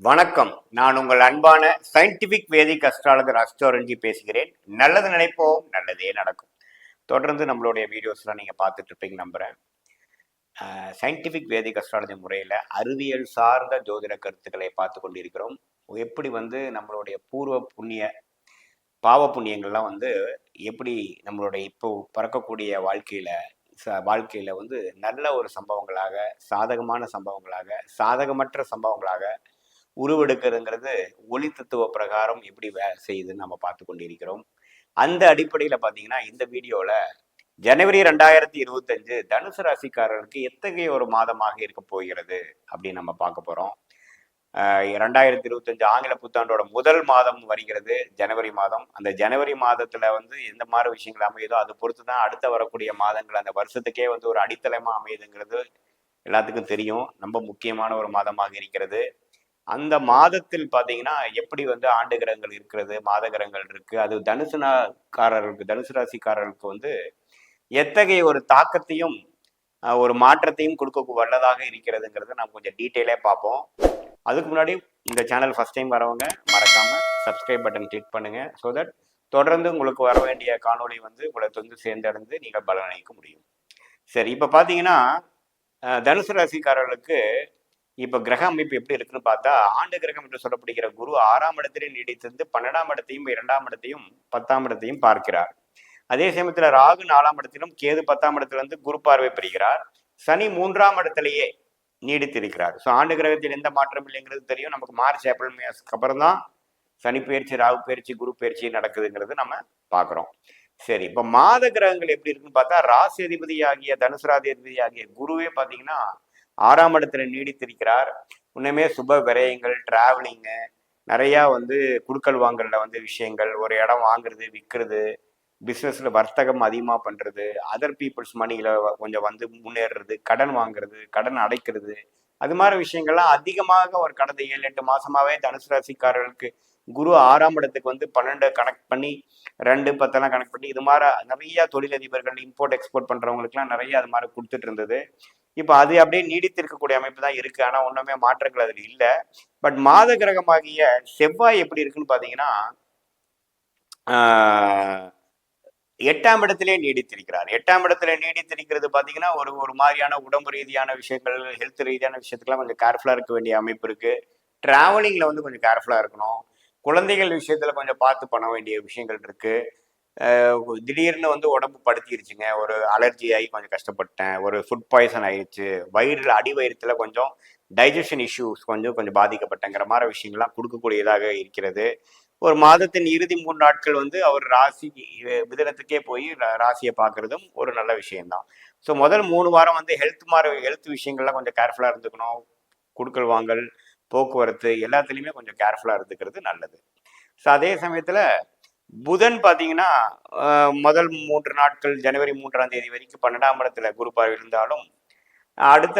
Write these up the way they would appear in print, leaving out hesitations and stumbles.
வணக்கம். நான் உங்கள் அன்பான சயின்டிபிக் வேதிக் அஸ்ட்ராலஜர் அஸ்ட்ரோரஞ்சி பேசுகிறேன். நல்லது நினைப்போம், நல்லதே நடக்கும். தொடர்ந்து நம்மளுடைய வீடியோஸ்லாம் நீங்கள் பார்த்துட்டு இருப்பீங்க நம்புகிறேன். சயின்டிபிக் வேதிக் அஸ்ட்ராலஜி முறையில் அறிவியல் சார்ந்த ஜோதிட கருத்துக்களை பார்த்து கொண்டிருக்கிறோம். எப்படி நம்மளுடைய பூர்வ புண்ணிய பாவ புண்ணியங்கள்லாம் எப்படி நம்மளுடைய இப்போ பறக்கக்கூடிய வாழ்க்கையில் நல்ல ஒரு சம்பவங்களாக, சாதகமான சம்பவங்களாக, சாதகமற்ற சம்பவங்களாக உருவெடுக்கிறதுங்கிறது ஒளி தத்துவ பிரகாரம் எப்படி செய்யுதுன்னு நம்ம பார்த்து கொண்டிருக்கிறோம். அந்த அடிப்படையில் பார்த்தீங்கன்னா இந்த வீடியோவில் ஜனவரி 2025 தனுசு ராசிக்காரர்களுக்கு எத்தகைய ஒரு மாதமாக இருக்க போகிறது அப்படின்னு நம்ம பார்க்க போகிறோம். 2025 ஆங்கில புத்தாண்டோட முதல் மாதம் வருகிறது ஜனவரி மாதம். அந்த ஜனவரி மாதத்துல எந்த மாதிரி விஷயங்கள் அமையுதோ அது பொறுத்து தான் அடுத்த வரக்கூடிய மாதங்கள் அந்த வருஷத்துக்கே ஒரு அடித்தளமா அமையுதுங்கிறது எல்லாத்துக்கும் தெரியும். ரொம்ப முக்கியமான ஒரு மாதமாக இருக்கிறது. அந்த மாதத்தில் பார்த்தீங்கன்னா எப்படி ஆண்டு கிரகங்கள் இருக்கிறது, மாத கிரகங்கள் இருக்கு, அது தனுசு ராசிக்காரர்களுக்கு எத்தகைய ஒரு தாக்கத்தையும் ஒரு மாற்றத்தையும் கொடுக்க வல்லதாக இருக்கிறதுங்கிறத நம்ம கொஞ்சம் டீட்டெயிலே பார்ப்போம். அதுக்கு முன்னாடி இந்த சேனல் ஃபர்ஸ்ட் டைம் வரவங்க மறக்காம சப்ஸ்கிரைப் பட்டன் கிளிக் பண்ணுங்க. ஸோ தட் தொடர்ந்து உங்களுக்கு வர வேண்டிய காணொலி உங்களை சேர்ந்தடைந்து நீங்கள் பலனளிக்க முடியும். சரி, இப்போ பார்த்தீங்கன்னா தனுசு ராசிக்காரர்களுக்கு இப்ப கிரக அமைப்பு எப்படி இருக்குன்னு பார்த்தா, ஆண்டு கிரகம் என்று சொல்லப்படுகிற குரு 6ஆம் இடத்திலே நீடித்திருந்து 12ஆம் இடத்தையும் 2ஆம் இடத்தையும் 10ஆம் இடத்தையும் பார்க்கிறார். அதே சமயத்துல ராகு 4ஆம் இடத்திலும் கேது 10ஆம் இடத்துல குரு பார்வை பெறுகிறார். சனி 3ஆம் இடத்திலேயே நீடித்திருக்கிறார். ஸோ ஆண்டு கிரகத்தில் எந்த மாற்றம் இல்லைங்கிறது தெரியும் நமக்கு. மார்ச் ஏப்ரல் மேக்கு அப்புறம் தான் சனி பயிற்சி, ராகு பயிற்சி, குரு பயிற்சி நடக்குதுங்கிறது நம்ம பார்க்குறோம். சரி, இப்போ மாத கிரகங்கள் எப்படி இருக்குன்னு பார்த்தா, ராசி அதிபதி ஆகிய தனுசு ராசி அதிபதி ஆகிய குருவே பார்த்தீங்கன்னா 6ஆம் இடத்துல நீடித்திருக்கிறார். இன்னுமே சுப விரயங்கள், டிராவலிங்கு, நிறையா குடுக்கல் வாங்கல விஷயங்கள், ஒரு இடம் வாங்குறது, விற்கிறது, பிஸ்னஸ்ல வர்த்தகம் அதிகமாக பண்றது, அதர் பீப்புள்ஸ் மணியில கொஞ்சம் முன்னேறுறது, கடன் வாங்குறது, கடன் அடைக்கிறது, அது மாதிரி விஷயங்கள்லாம் அதிகமாக ஒரு கடந்த 7-8 மாசமாவே தனுசு ராசிக்காரர்களுக்கு குரு 6ஆம் இடத்துக்கு 12 கனெக்ட் பண்ணி 2, 10 கனெக்ட் பண்ணி இது மாதிரி நிறைய தொழிலதிபர்கள், இம்போர்ட் எக்ஸ்போர்ட் பண்றவங்களுக்குலாம் நிறைய அது மாதிரி கொடுத்துட்டு இருந்தது. இப்போ அது அப்படியே நீடித்திருக்கக்கூடிய அமைப்பு தான் இருக்கு. ஆனா ஒண்ணுமே மாற்றங்கள் அதுல இல்லை. பட் மாத கிரகமாகிய செவ்வாய் எப்படி இருக்குன்னு பாத்தீங்கன்னா 8ஆம் இடத்திலே நீடித்திருக்கிறார். 8ஆம் இடத்துல நீடித்திருக்கிறது பாத்தீங்கன்னா ஒரு மாதிரியான உடம்பு ரீதியான விஷயங்கள், ஹெல்த் ரீதியான விஷயத்துக்குலாம் கொஞ்சம் கேர்ஃபுல்லா இருக்க வேண்டிய அமைப்பு இருக்கு. டிராவலிங்ல கொஞ்சம் கேர்ஃபுல்லா இருக்கணும். குழந்தைகள் விஷயத்துல கொஞ்சம் பார்த்து பண்ண வேண்டிய விஷயங்கள் இருக்கு. திடீர்னு உடம்பு படுத்திருச்சுங்க, ஒரு அலர்ஜி ஆகி கொஞ்சம் கஷ்டப்பட்டேன், ஒரு ஃபுட் பாய்சன் ஆயிடுச்சு, வயிறுல அடி வயிறுல கொஞ்சம் டைஜஷன் இஷ்யூஸ் கொஞ்சம் பாதிக்கப்பட்டங்கிற மாதிரி விஷயங்கள்லாம் கொடுக்கக்கூடியதாக இருக்கிறது. ஒரு மாதத்தின் இறுதி 3 நாட்கள் அவர் ராசி மிதனத்துக்கே போய் ராசியை பார்க்கறதும் ஒரு நல்ல விஷயம்தான். ஸோ முதல் 3 வாரம் ஹெல்த் விஷயங்கள்லாம் கொஞ்சம் கேர்ஃபுல்லா இருந்துக்கணும். குடுக்கல் வாங்கல், போக்குவரத்து எல்லாத்துலேயுமே கொஞ்சம் கேர்ஃபுல்லா இருந்துக்கிறது நல்லது. ஸோ அதே சமயத்துல புதன் பார்த்தீங்கன்னா முதல் 3 நாட்கள் ஜனவரி 3ஆம் தேதி வரைக்கும் 12ஆம் இடத்துல குரு பார்வை இருந்தாலும், அடுத்த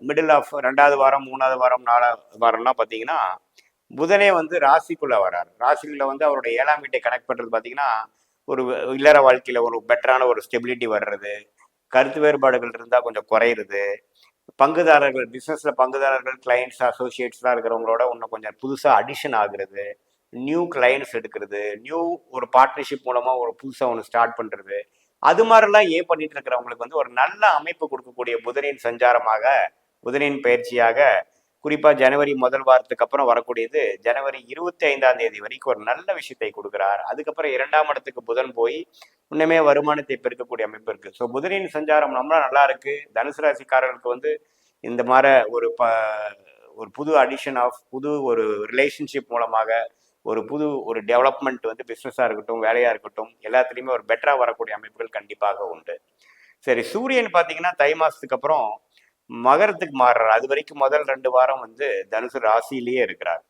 மிடில் ஆஃப் 2வது வாரம், 3வது வாரம், 4வது வாரம்லாம் பார்த்தீங்கன்னா புதனே ராசிக்குள்ள வராரு. ராசிக்குள்ள அவருடைய 7ஆம் வீட்டை கனெக்ட் பண்றது பார்த்தீங்கன்னா ஒரு இல்லற வாழ்க்கையில ஒரு பெட்டரான ஒரு ஸ்டெபிலிட்டி வர்றது, கருத்து வேறுபாடுகள் இருந்தால் கொஞ்சம் குறையிறது, பங்குதாரர்கள் பிஸ்னஸ்ல பங்குதாரர்கள், கிளைண்ட்ஸ், அசோசியேட்ஸ்லாம் இருக்கிறவங்களோட இன்னும் கொஞ்சம் புதுசாக அடிஷன் ஆகுறது, நியூ கிளைண்ட்ஸ் எடுக்கிறது, நியூ ஒரு பார்ட்னர்ஷிப் மூலமா ஒரு புதுசாக ஒன்று ஸ்டார்ட் பண்றது, அது மாதிரிலாம் ஏன் பண்ணிட்டு இருக்கிறவங்களுக்கு ஒரு நல்ல அமைப்பு கொடுக்கக்கூடிய புதனின் சஞ்சாரமாக, புதனின் பயிற்சியாக குறிப்பா ஜனவரி முதல் வாரத்துக்கு அப்புறம் வரக்கூடியது ஜனவரி 25ஆம் தேதி வரைக்கும் ஒரு நல்ல விஷயத்தை கொடுக்குறார். அதுக்கப்புறம் 2ஆம் இடத்துக்கு புதன் போய் இன்னுமே வருமானத்தை பெருக்கக்கூடிய அமைப்பு இருக்கு. ஸோ புதனின் சஞ்சாரம் ரொம்ப நல்லா இருக்கு. தனுசு ராசிக்காரர்களுக்கு இந்த மாதிரி ஒரு புது அடிஷன் ஆஃப் புது ஒரு ரிலேஷன்ஷிப் மூலமாக ஒரு டெவலப்மெண்ட் பிஸ்னஸாக இருக்கட்டும், வேலையாக இருக்கட்டும், எல்லாத்துலேயுமே ஒரு பெட்டராக வரக்கூடிய அமைப்புகள் கண்டிப்பாக உண்டு. சரி, சூரியன் பார்த்தீங்கன்னா தை மாதத்துக்கு அப்புறம் மகரத்துக்கு மாறுறார். அது வரைக்கும் முதல் 2 வாரம் தனுசு ராசியிலேயே இருக்கிறார்.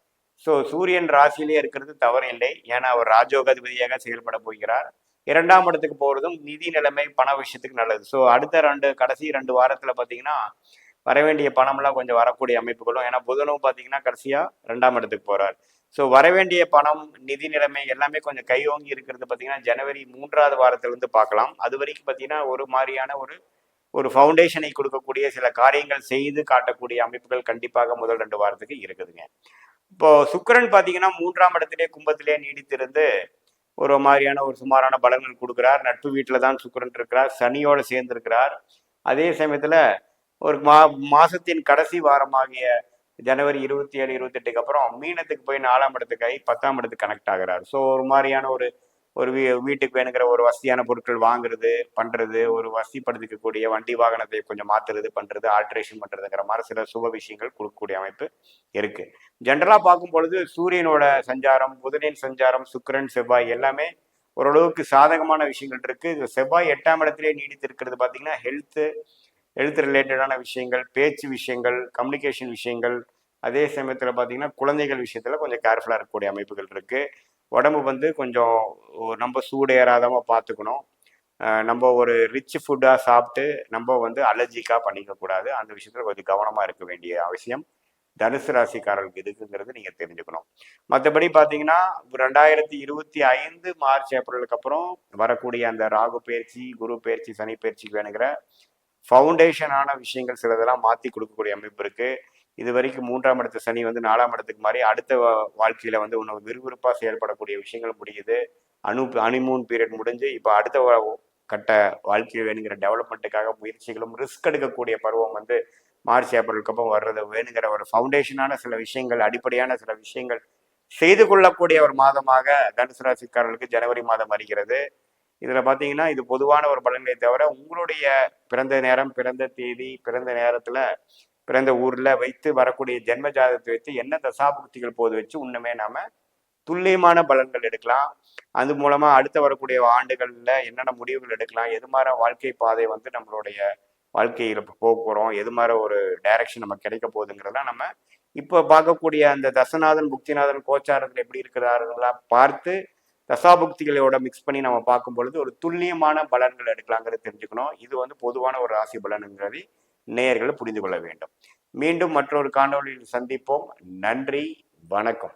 ஸோ சூரியன் ராசியிலேயே இருக்கிறது தவறு இல்லை. ஏன்னா அவர் ராஜோகாதிபதியாக செயல்பட போகிறார். 2ஆம் இடத்துக்கு போகிறதும் நிதி நிலைமை, பண விஷயத்துக்கு நல்லது. ஸோ அடுத்த கடைசி 2 வாரத்தில் பார்த்தீங்கன்னா வரவேண்டிய பணம்லாம் கொஞ்சம் வரக்கூடிய அமைப்புகளும், ஏன்னா புதனும் பார்த்தீங்கன்னா கடைசியாக 2ஆம் இடத்துக்கு போகிறார். ஸோ வரவேண்டிய பணம், நிதி நிலைமை எல்லாமே கொஞ்சம் கையோங்கி இருக்கிறது பார்த்தீங்கன்னா ஜனவரி 3வது வாரத்திலிருந்து பார்க்கலாம். அது வரைக்கும் பார்த்தீங்கன்னா ஒரு மாதிரியான ஒரு ஃபவுண்டேஷனை கொடுக்கக்கூடிய சில காரியங்கள் செய்து காட்டக்கூடிய அமைப்புகள் கண்டிப்பாக முதல் 2 வாரத்துக்கு இருக்குதுங்க. இப்போ சுக்கிரன் பாத்தீங்கன்னா 3ஆம் இடத்திலே கும்பத்திலே நீடித்திருந்து ஒரு மாதிரியான ஒரு சுமாரான பலன்கள் கொடுக்கிறார். நட்பு வீட்டில தான் சுக்கிரன் இருக்கிறார், சனியோட சேர்ந்து இருக்கிறார். அதே சமயத்துல ஒரு மாசத்தின் கடைசி வாரமாகிய ஜனவரி 27, 28க்கு அப்புறம் மீனத்துக்கு போய் 4ஆம் இடத்துக்கு ஆகி 10ஆம் இடத்துக்கு கனெக்ட் ஆகிறார். ஸோ ஒரு மாதிரியான ஒரு ஒரு வீட்டுக்கு வேணுங்கிற ஒரு வசதியான பொருட்கள் வாங்குறது பண்றது, ஒரு வசதிப்படுத்திக்கக்கூடிய வண்டி வாகனத்தை கொஞ்சம் மாத்துறது பண்றது, ஆல்ட்ரேஷன் பண்றதுங்கிற மாதிரி சில சுப விஷயங்கள் கொடுக்கக்கூடிய அமைப்பு இருக்கு. ஜென்ரலா பார்க்கும் பொழுது சூரியனோட சஞ்சாரம், புதனின் சஞ்சாரம், சுக்கிரன், செவ்வாய் எல்லாமே ஓரளவுக்கு சாதகமான விஷயங்கள் இருக்கு. செவ்வாய் 8ஆம் இடத்திலே நீடித்து இருக்கிறது பார்த்தீங்கன்னா ஹெல்த் ரிலேட்டடான விஷயங்கள், பேச்சு விஷயங்கள், கம்யூனிகேஷன் விஷயங்கள், அதே சமயத்தில் பார்த்தீங்கன்னா குழந்தைகள் விஷயத்துல கொஞ்சம் கேர்ஃபுல்லாக இருக்கக்கூடிய அமைப்புகள் இருக்கு. உடம்பு வந்து கொஞ்சம் நம்ம சூடு ஏறாதமா பார்த்துக்கணும். நம்ம ஒரு ரிச் ஃபுட்டாக சாப்பிட்டு நம்ம வந்து அலர்ஜிக்காக பண்ணிக்க கூடாது. அந்த விஷயத்துல கொஞ்சம் கவனமா இருக்க வேண்டிய அவசியம் தனுசு ராசிக்காரர்களுக்கு இருக்குங்கிறது நீங்க தெரிஞ்சுக்கணும். மற்றபடி பார்த்தீங்கன்னா 2025 மார்ச் ஏப்ரலுக்கு அப்புறம் வரக்கூடிய அந்த ராகு பயிற்சி, குரு பயிற்சி, சனி பயிற்சிக்கு வேணுங்கிற ஃபவுண்டேஷனான விஷயங்கள் சிலதெல்லாம் மாற்றி கொடுக்கக்கூடிய அமைப்பு இருக்கு. இது வரைக்கும் 3ஆம் இடத்து சனி வந்து 4ஆம் இடத்துக்கு மாதிரி அடுத்த வாழ்க்கையில வந்து இன்னும் விறுவிறுப்பாக செயல்படக்கூடிய விஷயங்கள் முடியுது. ஹனிமூன் பீரியட் முடிஞ்சு இப்போ அடுத்த கட்ட வாழ்க்கையில் வேணுங்கிற டெவலப்மெண்ட்டுக்காக முயற்சிகளும் ரிஸ்க் எடுக்கக்கூடிய பருவம் வந்து மார்ச் ஏப்ரலுக்கு அப்புறம் வர்றது வேணுங்கிற ஒரு ஃபவுண்டேஷனான சில விஷயங்கள், அடிப்படையான சில விஷயங்கள் செய்து கொள்ளக்கூடிய ஒரு மாதமாக தனுசு ராசிக்காரர்களுக்கு ஜனவரி மாதம் வருகிறது. இதுல பாத்தீங்கன்னா இது பொதுவான ஒரு பலன்களை தவிர உங்களுடைய பிறந்த நேரம், பிறந்த தேதி, பிறந்த நேரத்துல, பிறந்த ஊர்ல வைத்து வரக்கூடிய ஜென்ம ஜாதகத்தை வைத்து என்ன தசாபுக்திகள் போது வச்சு இன்னுமே நாம துல்லியமான பலன்கள் எடுக்கலாம். அது மூலமா அடுத்த வரக்கூடிய ஆண்டுகள்ல என்னென்ன முடிவுகள் எடுக்கலாம், எது மாதிரி வாழ்க்கை பாதை வந்து நம்மளுடைய வாழ்க்கையில போக போறோம், எது மாதிரி ஒரு டைரக்ஷன் நமக்கு கிடைக்க போகுதுங்கிறதெல்லாம் நம்ம இப்போ பார்க்கக்கூடிய அந்த தசநாதன், புக்திநாதன் கோச்சாரத்தில் எப்படி இருக்கிறார்களெல்லாம் பார்த்து தசாபுக்திகளோட மிக்ஸ் பண்ணி நம்ம பார்க்கும் பொழுது ஒரு துல்லியமான பலன்கள் எடுக்கலாங்கிறது தெரிஞ்சுக்கணும். இது வந்து பொதுவான ஒரு ராசி பலனுங்கிறதை நேயர்கள் புரிந்து கொள்ள வேண்டும். மீண்டும் மற்றொரு காணொலியில் சந்திப்போம். நன்றி, வணக்கம்.